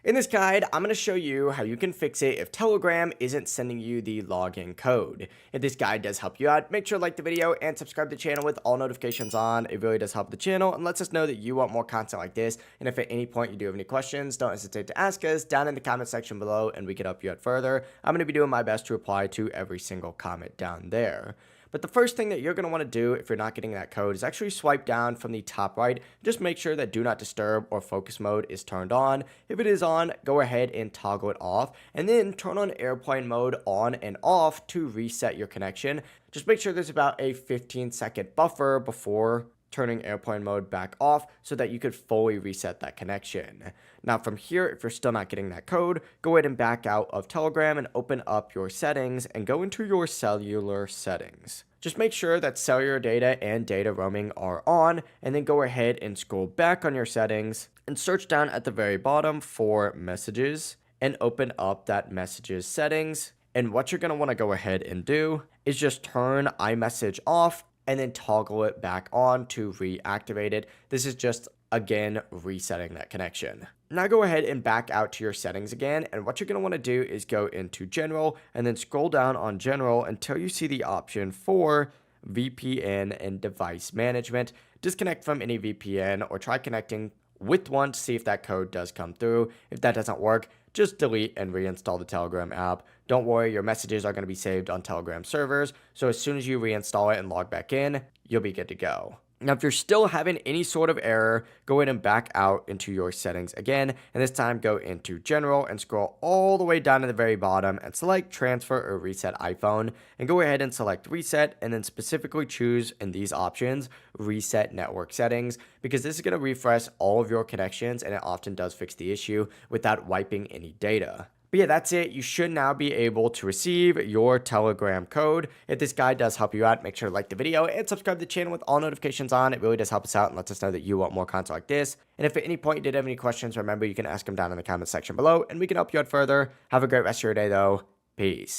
In this guide, I'm going to show you how you can fix it if Telegram isn't sending you the login code. If this guide does help you out, make sure to like the video and subscribe to the channel with all notifications on. It really does help the channel and lets us know that you want more content like this. And if at any point you do have any questions, don't hesitate to ask us down in the comment section below and we can help you out further. I'm going to be doing my best to reply to every single comment down there. But the first thing that you're going to want to do if you're not getting that code is actually swipe down from the top right. Just make sure that do not disturb or focus mode is turned on. If it is on, go ahead and toggle it off and then turn on airplane mode on and off to reset your connection. Just make sure there's about a 15-second buffer before turning airplane mode back off so that you could fully reset that connection. Now from here, if you're still not getting that code, go ahead and back out of Telegram and open up your settings and go into your cellular settings. Just make sure that cellular data and data roaming are on, and then go ahead and scroll back on your settings and search down at the very bottom for messages and open up that messages settings. And what you're going to want to go ahead and do is just turn iMessage off and then toggle it back on to reactivate it. This is just, again, resetting that connection. Now go ahead and back out to your settings again, and what you're going to want to do is go into General and then scroll down on General until you see the option for VPN and device management. Disconnect from any VPN or try connecting with one to see if that code does come through. If that doesn't work, just delete and reinstall the Telegram app. Don't worry, your messages are going to be saved on Telegram servers, so as soon as you reinstall it and log back in, you'll be good to go. Now, if you're still having any sort of error, go ahead and back out into your settings again, and this time go into General and scroll all the way down to the very bottom and select Transfer or Reset iPhone, and go ahead and select Reset, and then specifically choose in these options, Reset Network Settings, because this is going to refresh all of your connections, and it often does fix the issue without wiping any data. But yeah, that's it. You should now be able to receive your Telegram code. If this guide does help you out, make sure to like the video and subscribe to the channel with all notifications on. It really does help us out and lets us know that you want more content like this. And if at any point you did have any questions, remember you can ask them down in the comment section below and we can help you out further. Have a great rest of your day though. Peace.